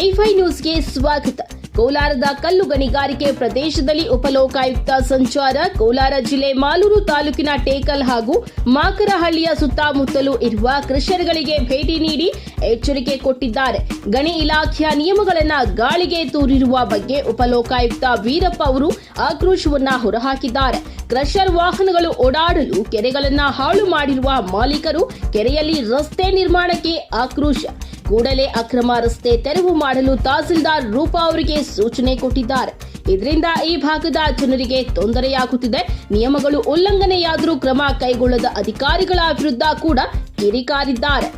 A5 ನ್ಯೂಸ್ಗೆ ಸ್ವಾಗತ. ಕೋಲಾರದ ಕಲ್ಲು ಗಣಿಗಾರಿಕೆ ಪ್ರದೇಶದಲ್ಲಿ ಉಪಲೋಕಾಯುಕ್ತ ಸಂಚಾರ. ಕೋಲಾರ ಜಿಲ್ಲೆ ಮಾಲೂರು ತಾಲೂಕಿನ ಟೇಕಲ್ ಹಾಗೂ ಮಾಕರಹಳ್ಳಿಯ ಸುತ್ತಮುತ್ತಲೂ ಇರುವ ಕ್ರಷರ್ಗಳಿಗೆ ಭೇಟಿ ನೀಡಿ ಎಚ್ಚರಿಕೆ ಕೊಟ್ಟಿದ್ದಾರೆ. ಗಣಿ ಇಲಾಖೆಯ ನಿಯಮಗಳನ್ನು ಗಾಳಿಗೆ ತೂರಿರುವ ಬಗ್ಗೆ ಉಪಲೋಕಾಯುಕ್ತ ವೀರಪ್ಪ ಅವರು ಆಕ್ರೋಶವನ್ನ ಹೊರಹಾಕಿದ್ದಾರೆ. ಕ್ರಷರ್ ವಾಹನಗಳು ಓಡಾಡಲು ಕೆರೆಗಳನ್ನು ಹಾಳು ಮಾಡಿರುವ ಮಾಲೀಕರು ಕೆರೆಯಲ್ಲಿ ರಸ್ತೆ ನಿರ್ಮಾಣಕ್ಕೆ ಆಕ್ರೋಶ. ಕೂಡಲೇ ಅಕ್ರಮ ರಸ್ತೆ ತೆರವು ಮಾಡಲು ತಹಸೀಲ್ದಾರ್ ರೂಪಾ ಅವರಿಗೆ ಸೂಚನೆ ಕೊಟ್ಟಿದ್ದಾರೆ. ಇದರಿಂದ ಈ ಭಾಗದ ಜನರಿಗೆ ತೊಂದರೆಯಾಗುತ್ತಿದೆ. ನಿಯಮಗಳು ಉಲ್ಲಂಘನೆಯಾದರೂ ಕ್ರಮ ಕೈಗೊಳ್ಳದ ಅಧಿಕಾರಿಗಳ ವಿರುದ್ಧ ಕೂಡ ಕಿಡಿಕಾರಿದ್ದಾರೆ.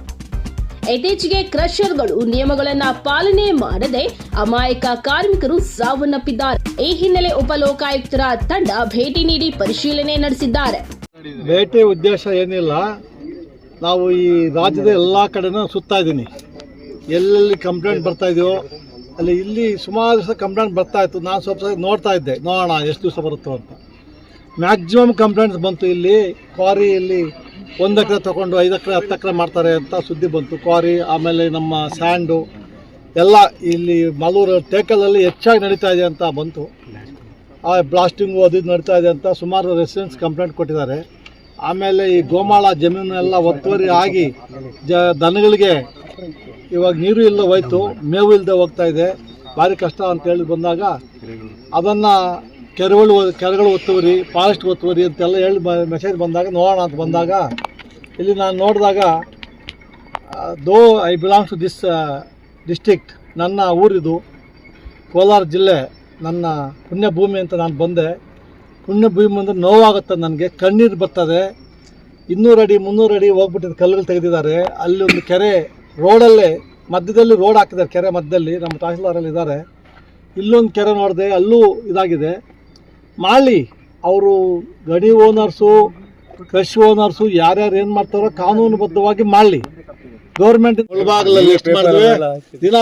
ಇತ್ತೀಚೆಗೆ ಕ್ರಷರ್ಗಳು ನಿಯಮಗಳನ್ನು ಪಾಲನೆ ಮಾಡದೆ ಅಮಾಯಕ ಕಾರ್ಮಿಕರು ಸಾವನ್ನಪ್ಪಿದ್ದಾರೆ. ಈ ಹಿನ್ನೆಲೆ ಉಪಲೋಕಾಯುಕ್ತರ ತಂಡ ಭೇಟಿ ನೀಡಿ ಪರಿಶೀಲನೆ ನಡೆಸಿದ್ದಾರೆ. ಭೇಟಿ ಉದ್ದೇಶ ಏನಿಲ್ಲ, ನಾವು ಈ ರಾಜ್ಯದ ಎಲ್ಲ ಕಡೆನೂ ಸುತ್ತಾ ಇದ್ದೀನಿ. ಎಲ್ಲೆಲ್ಲಿ ಕಂಪ್ಲೇಂಟ್ ಬರ್ತಾ ಇದೆಯೋ ಅಲ್ಲಿ ಇಲ್ಲಿ ಸುಮಾರು ದಿವಸ ಕಂಪ್ಲೇಂಟ್ ಬರ್ತಾ ಇತ್ತು. ನಾನು ಸ್ವಲ್ಪ ನೋಡ್ತಾ ಇದ್ದೆ, ನೋಡೋಣ ಎಷ್ಟು ದಿವಸ ಬರುತ್ತೋ ಅಂತ. ಮ್ಯಾಕ್ಸಿಮಮ್ ಕಂಪ್ಲೇಂಟ್ಸ್ ಬಂತು. ಇಲ್ಲಿ ಕ್ವಾರಿಯಲ್ಲಿ 1 ಎಕರೆ ತೊಗೊಂಡು 5 ಎಕರೆ 10 ಎಕರೆ ಮಾಡ್ತಾರೆ ಅಂತ ಸುದ್ದಿ ಬಂತು. ಕ್ವಾರಿ, ಆಮೇಲೆ ನಮ್ಮ ಸ್ಯಾಂಡು ಎಲ್ಲ ಇಲ್ಲಿ ಮಾಲೂರು ಟೇಕಲಲ್ಲಿ ಹೆಚ್ಚಾಗಿ ನಡೀತಾ ಇದೆ ಅಂತ ಬಂತು. ಆ ಬ್ಲಾಸ್ಟಿಂಗು ಅದು ನಡೀತಾ ಇದೆ ಅಂತ ಸುಮಾರು ರೆಸಿಡೆಂಟ್ಸ್ ಕಂಪ್ಲೇಂಟ್ ಕೊಟ್ಟಿದ್ದಾರೆ. ಆಮೇಲೆ ಈ ಗೋಮಾಳ ಜಮೀನೆಲ್ಲ ಒತ್ತುವರಿ ಆಗಿ ದನಗಳಿಗೆ ಇವಾಗ ನೀರು ಇಲ್ಲದೆ ಹೋಯ್ತು, ಮೇವು ಇಲ್ಲದೆ ಹೋಗ್ತಾ ಇದೆ, ಭಾರಿ ಕಷ್ಟ ಅಂತೇಳಿ ಬಂದಾಗ ಅದನ್ನು ಕೆರೆಗಳು ಒತ್ತುವರಿ, ಫಾರೆಸ್ಟ್ ಒತ್ತುವರಿ ಅಂತೆಲ್ಲ ಹೇಳಿ ಮೆಸೇಜ್ ಬಂದಾಗ ನೋಡೋಣ ಅಂತ ಬಂದಾಗ ಇಲ್ಲಿ ನಾನು ನೋಡಿದಾಗ though I belongs to this district, ನನ್ನ ಊರಿದು ಕೋಲಾರ ಜಿಲ್ಲೆ, ನನ್ನ ಪುಣ್ಯಭೂಮಿ ಅಂತ ನಾನು ಬಂದೆ. ಪುಣ್ಯಭೂಮಿ ಅಂದರೆ ನೋವಾಗುತ್ತೆ ನನಗೆ, ಕಣ್ಣೀರು ಬರ್ತದೆ. 200 ಅಡಿ 300 ಅಡಿ ಹೋಗ್ಬಿಟ್ಟಿದ್ದು ಕಲ್ಲುಗಳು ತೆಗೆದಿದ್ದಾರೆ. ಅಲ್ಲಿ ಒಂದು ಕೆರೆ ರೋಡಲ್ಲೇ ಮಧ್ಯದಲ್ಲಿ ರೋಡ್ ಹಾಕಿದ್ದಾರೆ, ಕೆರೆ ಮಧ್ಯದಲ್ಲಿ ನಮ್ಮ ತಹಸೀಲ್ದಾರಲ್ಲಿ ಇದ್ದಾರೆ. ಇಲ್ಲೊಂದು ಕೆರೆ ನೋಡಿದೆ, ಅಲ್ಲೂ ಇದಾಗಿದೆ. ಮಾಡಲಿ, ಅವರು ಗಡಿ ಓನರ್ಸು, ಕ್ರಷ್ ಓನರ್ಸು ಯಾರ್ಯಾರು ಏನು ಮಾಡ್ತಾರೋ ಕಾನೂನುಬದ್ಧವಾಗಿ ಮಾಡಲಿ. ಗೌರ್ಮೆಂಟ್ ಮುಳಬಾಗಿಲಲ್ಲಿ ಎಷ್ಟು ಮಾಡಿದ್ವಿ ದಿನ,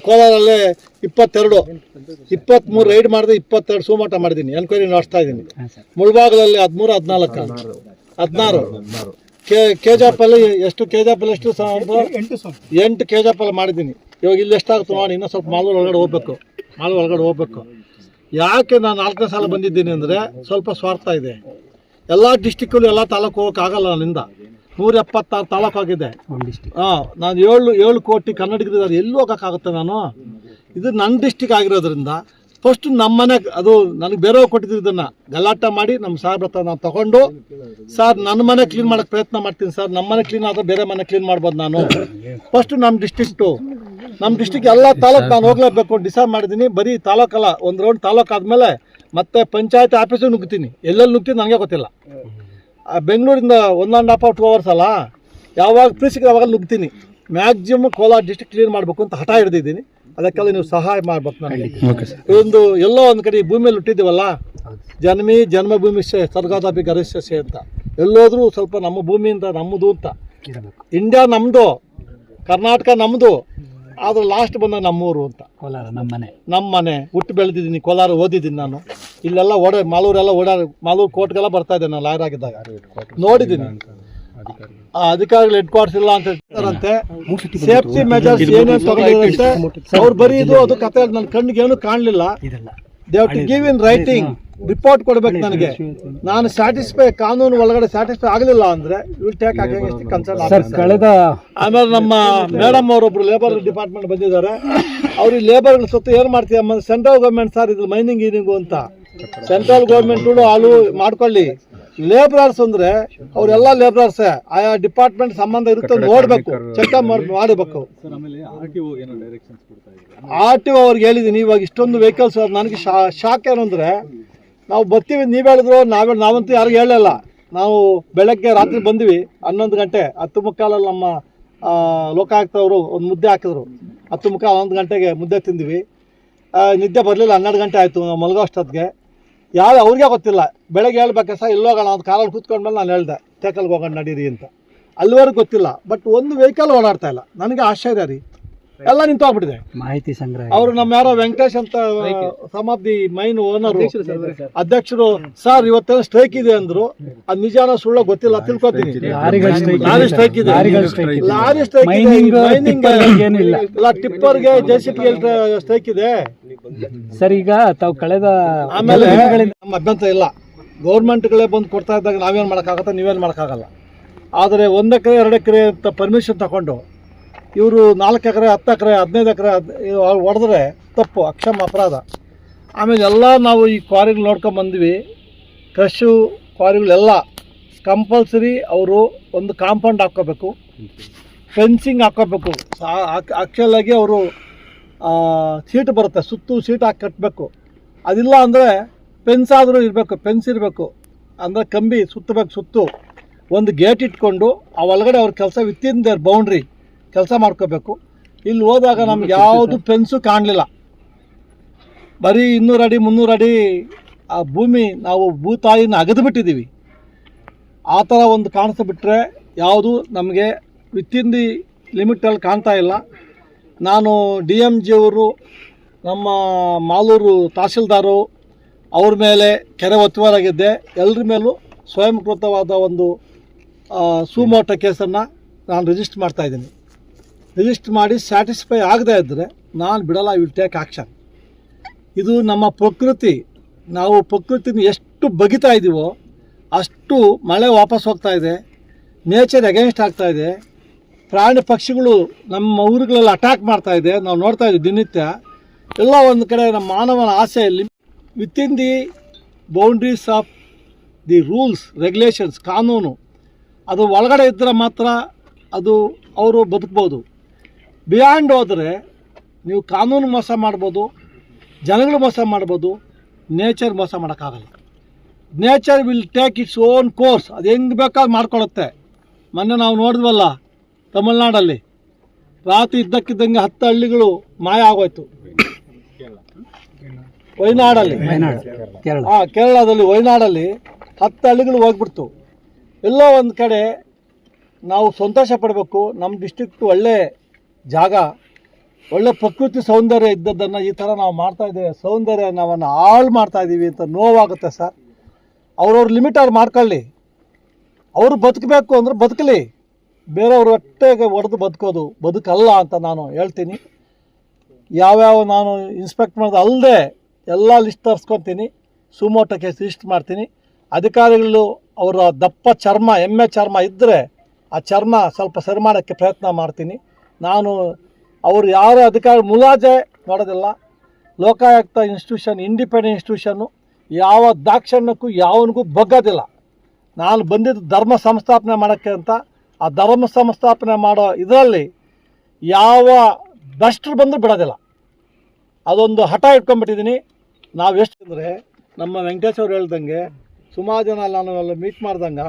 ಕೋಲಾರಲ್ಲೇ 22, 23 ರೈಡ್ ಮಾಡಿದೆ, 22 ಸೂಮಾಟ ಮಾಡಿದ್ದೀನಿ, ಎನ್ಕ್ವೈರಿ ನಡೆಸ್ತಾ ಇದ್ದೀನಿ. ಮುಳಬಾಗಿಲಲ್ಲಿ 13, 14, 16 ಕೆಜಾಪಲ್ಲಿ ಎಷ್ಟು 8 ಕೆಜಾಪಲ್ಲಿ ಮಾಡಿದ್ದೀನಿ. ಇವಾಗ ಇಲ್ಲಿ ಎಷ್ಟಾಗುತ್ತೆ ನೋಡಿ, ಇನ್ನೂ ಸ್ವಲ್ಪ ಮಾಲೂರು ಒಳಗಡೆ ಹೋಗ್ಬೇಕು. ಯಾಕೆ ನಾನು 4ನೇ ಸಾಲ ಬಂದಿದ್ದೀನಿ ಅಂದರೆ ಸ್ವಲ್ಪ ಸ್ವಾರ್ಥ ಇದೆ. ಎಲ್ಲ ಡಿಸ್ಟಿಕ್ಕಲ್ಲೂ ಎಲ್ಲ ತಾಲೂಕು ಹೋಗೋಕ್ಕಾಗಲ್ಲ. ನನ್ನಿಂದ 176 ತಾಲೂಕು ಆಗಿದೆ. ನಾನು 7 ಕೋಟಿ ಕನ್ನಡಿಗರಿದ್ದಾರೆ, ಎಲ್ಲೂ ಹೋಗೋಕ್ಕಾಗುತ್ತೆ ನಾನು? ಇದು ನನ್ನ ಡಿಸ್ಟಿಕ್ ಆಗಿರೋದ್ರಿಂದ ಫಸ್ಟ್ ನಮ್ಮನೆ, ಅದು ನನಗೆ ಬೇರೆಯವ್ರು ಕೊಟ್ಟಿದ್ದು, ಇದನ್ನು ಗಲಾಟೆ ಮಾಡಿ ನಮ್ಮ ಸಾಹೇಬ್ರ ಹತ್ರ ನಾನು ತೊಗೊಂಡು, ಸರ್ ನನ್ನ ಮನೆ ಕ್ಲೀನ್ ಮಾಡೋಕ್ಕೆ ಪ್ರಯತ್ನ ಮಾಡ್ತೀನಿ ಸರ್, ನಮ್ಮ ಮನೆ ಕ್ಲೀನ್ ಆದರೆ ಬೇರೆ ಮನೆ ಕ್ಲೀನ್ ಮಾಡ್ಬೋದು ನಾನು. ಫಸ್ಟು ನಮ್ಮ ಡಿಸ್ಟಿಕ್ ಎಲ್ಲ ತಾಲೂಕು ನಾನು ಹೋಗ್ಲೇಬೇಕು ಡಿಸೈಡ್ ಮಾಡಿದ್ದೀನಿ. ಬರೀ ತಾಲೂಕಲ್ಲ, ಒಂದು ರೌಂಡ್ ತಾಲೂಕು ಆದಮೇಲೆ ಮತ್ತೆ ಪಂಚಾಯತ್ ಆಫೀಸಿಗೆ ನುಗ್ತೀನಿ. ಎಲ್ಲೆಲ್ಲಿ ನುಗ್ತೀನಿ ನನಗೆ ಗೊತ್ತಿಲ್ಲ. ಬೆಂಗಳೂರಿಂದ 1.5 2 ಅವರ್ಸ್ ಅಲ್ಲ, ಯಾವಾಗ ಫ್ರೀಸಿಗೆ ಯಾವಾಗ ನುಗ್ತೀನಿ. ಮ್ಯಾಕ್ಸಿಮಮ್ ಕೋಲಾರ ಡಿಸ್ಟಿಕ್ ಕ್ಲೀನ್ ಮಾಡಬೇಕು ಅಂತ ಹಠ ಹಿಡಿದಿದ್ದೀನಿ. ಅದಕ್ಕೆಲ್ಲ ನೀವು ಸಹಾಯ ಮಾಡ್ಬೇಕು ನನಗೆ. ಒಂದು ಎಲ್ಲೋ ಒಂದು ಕಡೆ ಭೂಮಿಯಲ್ಲಿ ಹುಟ್ಟಿದ್ದೀವಲ್ಲ, ಜನ್ಮಭೂಮಿ ಸ್ವರ್ಗಾದಪಿ ಗರಿಷ್ಯಸೆ ಅಂತ, ಎಲ್ಲೋದ್ರೂ ಸ್ವಲ್ಪ ನಮ್ಮ ಭೂಮಿಯಿಂದ ನಮ್ಮದು ಅಂತ. ಇಂಡಿಯಾ ನಮ್ಮದು, ಕರ್ನಾಟಕ ನಮ್ಮದು, ಆದ್ರೆ ಲಾಸ್ಟ್ ಬಂದ ನಮ್ಮೂರು ಅಂತ. ಕೋಲಾರ ನಮ್ಮ ಮನೆ ಹುಟ್ಟು ಬೆಳೆದಿದ್ದೀನಿ, ಕೋಲಾರ ಓದಿದ್ದೀನಿ ನಾನು. ಇಲ್ಲೆಲ್ಲ ಮಾಲೂರು ಕೋರ್ಟ್ಗೆಲ್ಲ ಬರ್ತಾ ಇದ್ದೆ ನಾನು ಲಾಯರ್ ಆಗಿದ್ದಾಗ, ನೋಡಿದ್ದೀನಿ. ಅಧಿಕಾರಿಗಳು ಹೆಡ್ ಕ್ವಾರ್ಟರ್ಸ್ ಇಲ್ಲ ಅಂತ ಹೇಳ್ತಾರಂತೆ. ಸೇಫ್ಟಿ ಮೆಜರ್ಸ್ ಏನೇನು ತಗೊಂಡಿರಂತೆ ಅವ್ರು ಬರೀ ಇದು ಅದು ಕತೆ ನನ್ನ ಕಣ್ಣಿಗೆ ಏನು ಕಾಣಲಿಲ್ಲ. They have to give in writing, report ಕೊಡ್ಬೇಕು ನನಗೆ. ನಾನು ಸ್ಯಾಟಿಸ್ಫೈ, ಕಾನೂನು ಒಳಗಡೆ ಸ್ಯಾಟಿಸ್ಫೈ ಆಗಲಿಲ್ಲ ಅಂದ್ರೆ ವಿಲ್ ಟೇಕ್ ಅಗೇನ್ಸ್ಟ್ ಕನ್ಸರ್ನ್. ಆಮೇಲೆ ನಮ್ಮ ಮೇಡಮ್ ಅವರೊಬ್ರು ಲೇಬರ್ ಡಿಪಾರ್ಟ್ಮೆಂಟ್ ಬಂದಿದ್ದಾರೆ. ಅವ್ರಿಗೆ ಲೇಬರ್ಗಳ ಸುತ್ತ ಏನು ಮಾಡ್ತೀವಿ, ಸೆಂಟ್ರಲ್ ಗೌರ್ಮೆಂಟ್ ಸರ್ ಇದು ಮೈನಿಂಗ್ ಅಂತ. ಸೆಂಟ್ರಲ್ ಗೌರ್ಮೆಂಟ್ ಆಳು ಮಾಡ್ಕೊಳ್ಳಿ. ಲೇಬರರ್ಸ್ ಅಂದ್ರೆ ಅವರೆಲ್ಲ ಲೇಬರರ್ಸೇ, ಆಯಾ ಡಿಪಾರ್ಟ್ಮೆಂಟ್ ಸಂಬಂಧ ಇರುತ್ತೆ, ನೋಡ್ಬೇಕು, ಚೆಕ್ಅಪ್ ಮಾಡಬೇಕು. RTO ಅವ್ರಿಗೆ ಹೇಳಿದ್ದೀನಿ, ಇವಾಗ ಇಷ್ಟೊಂದು ವೆಹಿಕಲ್ಸ್. ನನಗೆ ಶಾಕ್ ಏನು ಅಂದರೆ, ನಾವು ಬರ್ತೀವಿ ನೀವು ಹೇಳಿದ್ರು, ನಾವಂತೂ ಯಾರಿಗೂ ಹೇಳಲ್ಲ. ನಾವು ಬೆಳಗ್ಗೆ ರಾತ್ರಿ ಬಂದ್ವಿ 11 ಗಂಟೆ 10:15 ನಮ್ಮ ಲೋಕಾಯುಕ್ತವರು ಒಂದು ಮುದ್ದೆ ಹಾಕಿದ್ರು. 10:15 11 ಗಂಟೆಗೆ ಮುದ್ದೆ ತಿಂದ್ವಿ. ನಿದ್ದೆ ಬರಲಿಲ್ಲ, 12 ಗಂಟೆ ಆಯಿತು ನಾವು ಮಲಗೋ ಅಷ್ಟೊತ್ತಿಗೆ. ಅವ್ರಿಗೆ ಗೊತ್ತಿಲ್ಲ. ಬೆಳಗ್ಗೆ ಹೇಳ್ಬೇಕು ಸರ್ ಇಲ್ಲಿ ಹೋಗೋಣ ಅಂತ ಕಾರಲ್ಲಿ ಕೂತ್ಕೊಂಡ್ಮೇಲೆ ನಾನು ಹೇಳ್ದೆ ಟೇಕಲ್ಗೆ ಹೋಗೋಣ ನಡೀರಿ ಅಂತ. ಅಲ್ಲಿವರೆಗೂ ಗೊತ್ತಿಲ್ಲ. ಬಟ್ ಒಂದು ವೆಹಿಕಲ್ ಓಡಾಡ್ತಾ ಇಲ್ಲ. ನನಗೆ ಆಶ್ಚರ್ಯ ರೀ, ಎಲ್ಲ ನಿಂತೋಗ್ಬಿಟ್ಟಿದೆ. ಮಾಹಿತಿ ಸಂಗ್ರಹ ಅವರು ನಮ್ಮ ಯಾರೋ ವೆಂಕಟೇಶ್ ಅಂತ some of the mine owner ಅಧ್ಯಕ್ಷರು, ಸರ್ ಇವತ್ತೆಲ್ಲ ಸ್ಟ್ರೈಕ್ ಇದೆ ಅಂದ್ರು. ಅದು ನಿಜಾನ ಸುಳ್ಳ ಗೊತ್ತಿಲ್ಲ, ತಿಳ್ಕೊತೀನಿ. ಲಾರಿ ಸ್ಟ್ರೈಕ್ ಇದೆ, ಲಾರಿ ಸ್ಟ್ರೈಕ್ ಮೈನಿಂಗ್ ಇಲ್ಲ, ಟಿಪ್ಪರ್ಗೆ JCB ಸ್ಟ್ರೈಕ್ ಇದೆ ಸರ್. ಈಗ ತಾವು ಕಳೆದ ಆಮೇಲೆ ನಮ್ಮ ಅಭ್ಯಂತರ ಇಲ್ಲ, ಗೌರ್ಮೆಂಟ್ಗಳೇ ಬಂದು ಕೊಡ್ತಾ ಇದ್ದಾಗ ನಾವೇನು ಮಾಡೋಕ್ಕಾಗತ್ತೆ, ನೀವೇನು ಮಾಡೋಕ್ಕಾಗಲ್ಲ. ಆದರೆ 1 ಎಕರೆ 2 ಎಕರೆ ಅಂತ ಪರ್ಮಿಷನ್ ತಗೊಂಡು ಇವರು 4 ಎಕರೆ 10 ಎಕರೆ 15 ಎಕರೆ ಹೊಡೆದ್ರೆ ತಪ್ಪು, ಅಕ್ಷಮ ಅಪರಾಧ. ಆಮೇಲೆ ಎಲ್ಲ ನಾವು ಈ ಕ್ವಾರಿಗಳು ನೋಡ್ಕೊಂಡು ಬಂದ್ವಿ. ಕ್ರಷು ಕ್ವಾರಿಗಳೆಲ್ಲ ಕಂಪಲ್ಸರಿ ಅವರು ಒಂದು ಕಾಂಪೌಂಡ್ ಹಾಕ್ಕೋಬೇಕು, ಫೆನ್ಸಿಂಗ್ ಹಾಕ್ಕೋಬೇಕು. ಆ್ಯಕ್ಚುಲಾಗಿ ಅವರು ಸೀಟ್ ಬರುತ್ತೆ, ಸುತ್ತು ಸೀಟ್ ಹಾಕಿ ಕಟ್ಟಬೇಕು. ಅದಿಲ್ಲ ಅಂದರೆ ಫೆನ್ಸ್ ಆದರೂ ಇರಬೇಕು, ಫೆನ್ಸ್ ಇರಬೇಕು ಅಂದರೆ ಕಂಬಿ ಸುತ್ತಬೇಕು. ಸುತ್ತು ಒಂದು ಗೇಟ್ ಇಟ್ಕೊಂಡು ಆ ಒಳಗಡೆ ಅವ್ರ ಕೆಲಸ ವಿತಿನ್ ದೇರ್ ಬೌಂಡ್ರಿ ಕೆಲಸ ಮಾಡ್ಕೋಬೇಕು. ಇಲ್ಲಿ ಹೋದಾಗ ನಮ್ಗೆ ಯಾವುದು ಫೆನ್ಸು ಕಾಣಲಿಲ್ಲ, ಬರೀ 200 ಅಡಿ 300 ಅಡಿ ಆ ಭೂಮಿ ನಾವು ಭೂತಾಯಿನ ಅಗದು ಬಿಟ್ಟಿದ್ದೀವಿ. ಆ ಥರ ಒಂದು ಕಾಣಿಸ್ಬಿಟ್ರೆ ಯಾವುದು ನಮಗೆ ವಿತಿನ್ ದಿ ಲಿಮಿಟಲ್ಲಿ ಕಾಣ್ತಾ ಇಲ್ಲ. ನಾನು DMG ಅವರು, ನಮ್ಮ ಮಾಲೂರು ತಹಸೀಲ್ದಾರು ಅವ್ರ ಮೇಲೆ ಕೆರೆ ಒತ್ತುವರಾಗಿದ್ದೆ. ಎಲ್ಲರ ಮೇಲೂ ಸ್ವಯಂಕೃತವಾದ ಒಂದು ಸುಮೋಟೋ ಕೇಸನ್ನು ನಾನು ರಿಜಿಸ್ಟರ್ ಮಾಡ್ತಾಯಿದ್ದೀನಿ. ರಿಜಿಸ್ಟರ್ ಮಾಡಿ ಸ್ಯಾಟಿಸ್ಫೈ ಆಗದೇ ಇದ್ದರೆ ನಾನು ಬಿಡಲ್ಲ, ಐ ವಿಲ್ ಟೇಕ್ ಆ್ಯಕ್ಷನ್. ಇದು ನಮ್ಮ ಪ್ರಕೃತಿ, ನಾವು ಪ್ರಕೃತಿನ ಎಷ್ಟು ಬಗಿತಾ ಇದ್ದೀವೋ ಅಷ್ಟು ಮಳೆ ವಾಪಸ್ ಹೋಗ್ತಾ ಇದೆ, ನೇಚರ್ ಅಗೇನ್ಸ್ಟ್ ಆಗ್ತಾ ಇದೆ. ಪ್ರಾಣಿ ಪಕ್ಷಿಗಳು ನಮ್ಮ ಊರುಗಳೆಲ್ಲ ಅಟ್ಯಾಕ್ ಮಾಡ್ತಾ ಇದೆ, ನಾವು ನೋಡ್ತಾ ಇದ್ದೀವಿ ದಿನನಿತ್ಯ. ಎಲ್ಲ ಒಂದು ಕಡೆ ನಮ್ಮ ಮಾನವನ ಆಸೆಯಲ್ಲಿ within the boundaries of the rules regulations, ಕಾನೂನು ಅದು ಒಳಗಡೆ ಇದ್ದರೆ ಮಾತ್ರ ಅದು ಅವರು ಬದುಕ್ಬೋದು. ಬಿಯಾಂಡ್ ಹೋದರೆ ನೀವು ಕಾನೂನು ಮೋಸ ಮಾಡ್ಬೋದು, ಜನಗಳು ಮೋಸ ಮಾಡ್ಬೋದು, ನೇಚರ್ ಮೋಸ ಮಾಡೋಕ್ಕಾಗಲ್ಲ. Nature will take its own course, ಅದು ಹೆಂಗೆ ಬೇಕಾದ್ರೂ ಮಾಡ್ಕೊಳುತ್ತೆ. ಮೊನ್ನೆ ನಾವು ನೋಡಿದ್ವಲ್ಲ ತಮಿಳ್ನಾಡಲ್ಲಿ, ರಾತ್ರಿ ಇದ್ದಕ್ಕಿದ್ದಂಗೆ 10 ಹಳ್ಳಿಗಳು ಮಾಯ ಆಗೋಯ್ತು. ವಯನಾಡಲ್ಲಿ, ಕೇರಳದಲ್ಲಿ ವಯನಾಡಲ್ಲಿ 10 ಹಳ್ಳಿಗಳು ಹೋಗ್ಬಿಡ್ತು. ಎಲ್ಲೋ ಒಂದು ಕಡೆ ನಾವು ಸಂತೋಷ ಪಡಬೇಕು, ನಮ್ಮ ಡಿಸ್ಟ್ರಿಕ್ಟ್ ಒಳ್ಳೆ ಜಾಗ, ಒಳ್ಳೆ ಪ್ರಕೃತಿ ಸೌಂದರ್ಯ ಇದ್ದದ್ದನ್ನು ಈ ಥರ ನಾವು ಮಾಡ್ತಾಯಿದ್ದೇವೆ, ಸೌಂದರ್ಯ ನಾವನ್ನು ಹಾಳು ಮಾಡ್ತಾಯಿದ್ದೀವಿ ಅಂತ ನೋವಾಗುತ್ತೆ ಸರ್. ಅವ್ರವ್ರ ಲಿಮಿಟ್ ಅವ್ರು ಮಾಡ್ಕೊಳ್ಳಿ, ಅವರು ಬದುಕಬೇಕು ಅಂದ್ರೆ ಬದುಕಲಿ, ಬೇರೆಯವ್ರ ಹೊಟ್ಟೆಗೆ ಹೊಡೆದು ಬದುಕೋದು ಬದುಕಲ್ಲ ಅಂತ ನಾನು ಹೇಳ್ತೀನಿ. ಯಾವ್ಯಾವ ನಾನು ಇನ್ಸ್ಪೆಕ್ಟ್ ಮಾಡೋದು ಅಲ್ಲದೆ ಎಲ್ಲ ಲಿಸ್ಟ್ ತರಿಸ್ಕೊತೀನಿ, ಸುಮೋಟೋ ಕೇಸ್ ರಿಜಿಸ್ಟರ್ ಮಾಡ್ತೀನಿ. ಅಧಿಕಾರಿಗಳು ಅವರ ದಪ್ಪ ಚರ್ಮ, ಎಮ್ಮೆ ಚರ್ಮ ಇದ್ದರೆ ಆ ಚರ್ಮ ಸ್ವಲ್ಪ ಸರಿ ಮಾಡೋಕ್ಕೆ ಪ್ರಯತ್ನ ಮಾಡ್ತೀನಿ. ನಾನು ಅವರು ಯಾರ ಅಧಿಕಾರಿ ಮುಲಾಜೆ ನೋಡೋದಿಲ್ಲ. ಲೋಕಾಯುಕ್ತ ಇನ್ಸ್ಟಿಟ್ಯೂಷನ್ ಇಂಡಿಪೆಂಡೆಂಟ್ ಇನ್ಸ್ಟಿಟ್ಯೂಷನ್ನು ಯಾವ ದಾಕ್ಷಣ್ಯಕ್ಕೂ ಯಾವನಿಗೂ ಬಗ್ಗೋದಿಲ್ಲ. ನಾನು ಬಂದಿದ್ದು ಧರ್ಮ ಸಂಸ್ಥಾಪನೆ ಮಾಡೋಕ್ಕೆ ಅಂತ. ಆ ಧರ್ಮ ಸಂಸ್ಥಾಪನೆ ಮಾಡೋ ಇದರಲ್ಲಿ ಯಾವ ಭ್ರಷ್ಟರು ಬಂದರೂ ಬಿಡೋದಿಲ್ಲ. ಅದೊಂದು ಹಠ ಇಟ್ಕೊಂಡ್ಬಿಟ್ಟಿದ್ದೀನಿ. ನಾವು ಎಷ್ಟು ಅಂದರೆ ನಮ್ಮ ವೆಂಕಟೇಶ್ ಅವ್ರು ಹೇಳ್ದಂಗೆ ಸುಮಾರು ಜನ ನಾನು ಎಲ್ಲ ಮೀಟ್ ಮಾಡ್ದಂಗೆ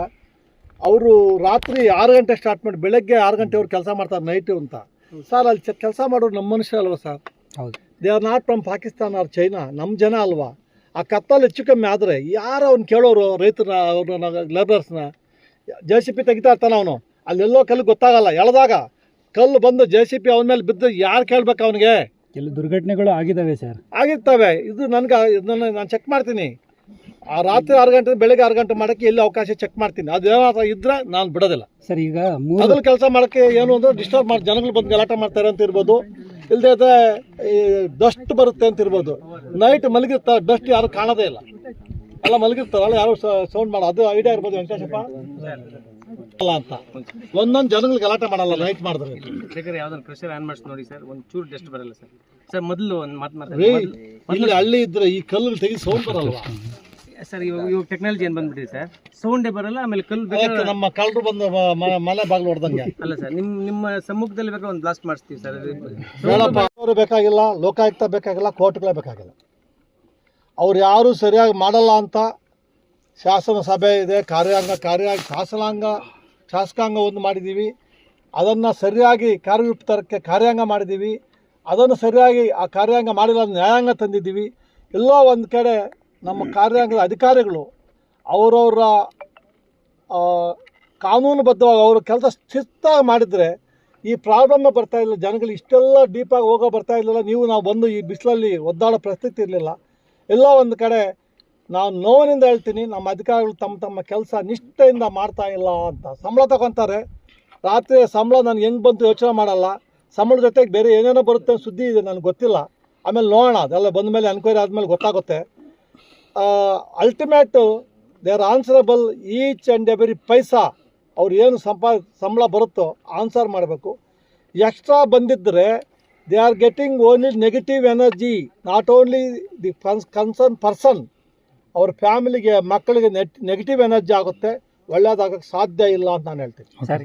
ಅವರು ರಾತ್ರಿ 6 ಗಂಟೆ ಸ್ಟಾರ್ಟ್ ಮಾಡಿ ಬೆಳಗ್ಗೆ 6 ಗಂಟೆವ್ರು ಕೆಲಸ ಮಾಡ್ತಾರೆ ನೈಟು ಅಂತ. ಸರ್ ಅಲ್ಲಿ ಕೆಲಸ ಮಾಡೋರು ನಮ್ಮ ಮನುಷ್ಯ ಅಲ್ವಾ ಸರ್? ಹೌದು. They are not from Pakistan or China, ನಮ್ಮ ಜನ ಅಲ್ವಾ? ಆ ಕತ್ತಲು ಹೆಚ್ಚು ಕಮ್ಮಿ ಆದರೆ ಯಾರು ಅವ್ನು ಕೇಳೋರು, ರೈತರ ಅವ್ರನ್ನ ಲೇಬರ್ಸ್ನ JCB ತೆಗಿತಾ ಇರ್ತಾನೆ ಅವನು. ಅಲ್ಲೆಲ್ಲೋ ಕಲ್ಲು ಗೊತ್ತಾಗಲ್ಲ, ಎಳೆದಾಗ ಕಲ್ಲು ಬಂದು JCB ಅವನ ಮೇಲೆ ಬಿದ್ದು ಯಾರು ಕೇಳಬೇಕು ಅವನಿಗೆ? ಕೆಲವು ದುರ್ಘಟನೆಗಳು ಆಗಿದ್ದಾವೆ ಸರ್, ಆಗಿರ್ತವೆ. ಇದು ನನಗೆ ಇದನ್ನು ನಾನು ಚೆಕ್ ಮಾಡ್ತೀನಿ. ಆ ರಾತ್ರಿ 6 ಗಂಟೆ ಬೆಳಗ್ಗೆ 6 ಗಂಟೆ ಮಾಡೋಕ್ಕೆ ಎಲ್ಲಿ ಅವಕಾಶ ಚೆಕ್ ಮಾಡ್ತೀನಿ. ಅದು ಏನಾದ್ರು ಇದ್ದರೆ ನಾನು ಬಿಡೋದಿಲ್ಲ ಸರ್. ಈಗ ಮೊದಲು ಕೆಲಸ ಮಾಡೋಕ್ಕೆ ಏನು ಅಂದರೆ ಡಿಸ್ಟರ್ಬ್ ಮಾಡಿ ಜನಗಳು ಬಂದು ಗಲಾಟೆ ಮಾಡ್ತಾರೆ ಅಂತ ಇರ್ಬೋದು, ಇಲ್ಲದೇ ಇದ್ದರೆ ಈ ಡಸ್ಟ್ ಬರುತ್ತೆ ಅಂತ ಇರ್ಬೋದು. ನೈಟ್ ಮಲಗಿರ್ತಾರೆ, ಡಸ್ಟ್ ಯಾರು ಕಾಣೋದೇ ಇಲ್ಲ, ಎಲ್ಲ ಮಲಗಿರ್ತಾರಲ್ಲ, ಯಾರು ಸೌಂಡ್ ಮಾಡೋ ಅದು ಐಡಿಯಾ ಇರ್ಬೋದು ವೆಂಕಟೇಶಪ್ಪ ಅಲ್ಲ ಅಂತ. ಒಂದೊಂದು ಜನಗಳು ಗಲಾಟೆ ಮಾಡಲ್ಲ ನೈಟ್ ಮಾಡಿದ್ರೆ. ಬೇಕಾದ್ರೆ ಯಾವ್ದೊಂದು ಪ್ರೆಷರ್ ಆನ್ ಮಾಡಿಸಿ ನೋಡಿ ಸರ್, ಒಂದು ಚೂರು ಡಸ್ಟ್ ಬರಲ್ಲ ಸರ್. ಸರ್ ಮೊದಲು ಒಂದು ಮಾತು ಇಲ್ಲಿ ಹಳ್ಳಿ ಇದ್ರೆ ಈ ಕಲ್ಲು ತೆಗಿ ಸೌಂಡ್ ಬರಲ್ವಾ ಸರ್? ಇವಾಗ ಟೆಕ್ನಾಲಜಿ ಏನು ಬಂದ್ಬಿಟ್ಟಿದೆ ಸರ್, ಸೌಂಡೇ ಬರಲ್ಲ. ಆಮೇಲೆ ಕಲ್ಲು ನಮ್ಮ ಕಳ್ಳರು ಬಂದು ಮನೆ ಬಾಗಿಲು ಹೊಡೆದಂಗೆ ಅಲ್ಲ ಸರ್, ನಿಮ್ಮ ಸಮ್ಮುಖದಲ್ಲಿ ಬೇಕಾದ್ರೆ ಒಂದು ಬ್ಲಾಸ್ಟ್ ಮಾಡಿಸ್ತೀವಿ ಸರ್. ಬೇಡಪ್ಪ, ಅವರು ಬೇಕಾಗಿಲ್ಲ, ಲೋಕಾಯುಕ್ತ ಬೇಕಾಗಿಲ್ಲ, ಕೋರ್ಟ್ಗಳೇ ಬೇಕಾಗಿಲ್ಲ. ಅವ್ರು ಯಾರು ಸರಿಯಾಗಿ ಮಾಡಲ್ಲ ಅಂತ ಶಾಸನ ಸಭೆ ಇದೆ, ಶಾಸಕಾಂಗ ಒಂದು ಮಾಡಿದ್ದೀವಿ. ಅದನ್ನು ಸರಿಯಾಗಿ ಕಾರ್ಯರೂಪ ತರಕ್ಕೆ ಕಾರ್ಯಾಂಗ ಮಾಡಿದ್ದೀವಿ. ಅದನ್ನು ಸರಿಯಾಗಿ ಆ ಕಾರ್ಯಾಂಗ ಮಾಡಿಲ್ಲ, ನ್ಯಾಯಾಂಗ ತಂದಿದ್ದೀವಿ. ಎಲ್ಲೋ ಒಂದು ಕಡೆ ನಮ್ಮ ಕಾರ್ಯಾಂಗದ ಅಧಿಕಾರಿಗಳು ಅವರವರ ಕಾನೂನುಬದ್ಧವಾಗಿ ಅವರ ಕೆಲಸ ಶಿಸ್ತಾಗಿ ಮಾಡಿದರೆ ಈ ಪ್ರಾಬ್ಲಮ್ ಬರ್ತಾ ಇಲ್ಲ, ಜನಗಳು ಇಷ್ಟೆಲ್ಲ ಡೀಪಾಗಿ ಹೋಗೋ ಬರ್ತಾ ಇರಲಿಲ್ಲ. ನಾವು ಬಂದು ಈ ಬಿಸಿಲಲ್ಲಿ ಒದ್ದಾಡೋ ಪರಿಸ್ಥಿತಿ ಇರಲಿಲ್ಲ. ಎಲ್ಲ ಒಂದು ಕಡೆ ನಾನು ನೋವಿನಿಂದ ಹೇಳ್ತೀನಿ, ನಮ್ಮ ಅಧಿಕಾರಿಗಳು ತಮ್ಮ ಕೆಲಸ ನಿಷ್ಠೆಯಿಂದ ಮಾಡ್ತಾ ಇಲ್ಲ ಅಂತ. ಸಂಬಳ ತಗೊತಾರೆ, ರಾತ್ರಿ ಸಂಬಳ ನನಗೆ ಹೆಂಗೆ ಬಂತು ಯೋಚನೆ ಮಾಡಲ್ಲ. ಸಂಬಳ ಜೊತೆಗೆ ಬೇರೆ ಏನೇನೋ ಬರುತ್ತೆ ಸುದ್ದಿ ಇದೆ, ನನಗೆ ಗೊತ್ತಿಲ್ಲ. ಆಮೇಲೆ ನೋಡೋಣ, ಅದೆಲ್ಲ ಬಂದ ಮೇಲೆ ಎನ್ಕ್ವೈರಿ ಆದಮೇಲೆ ಗೊತ್ತಾಗುತ್ತೆ. Ultimately they are answerable each and every paisa. ಅವ್ರು ಏನು ಸಂಬಳ ಬರುತ್ತೋ ಆನ್ಸರ್ ಮಾಡಬೇಕು. ಎಕ್ಸ್ಟ್ರಾ ಬಂದಿದ್ದರೆ they are getting only negative energy, not only the concern person. ಅವ್ರ ಫ್ಯಾಮಿಲಿಗೆ, ಮಕ್ಕಳಿಗೆ ನೆಗೆಟಿವ್ ಎನರ್ಜಿ ಆಗುತ್ತೆ, ಒಳ್ಳೆಯದಾಗಕ್ಕೆ ಸಾಧ್ಯ ಇಲ್ಲ ಅಂತ ನಾನು ಹೇಳ್ತೀನಿ. ಸರಿ.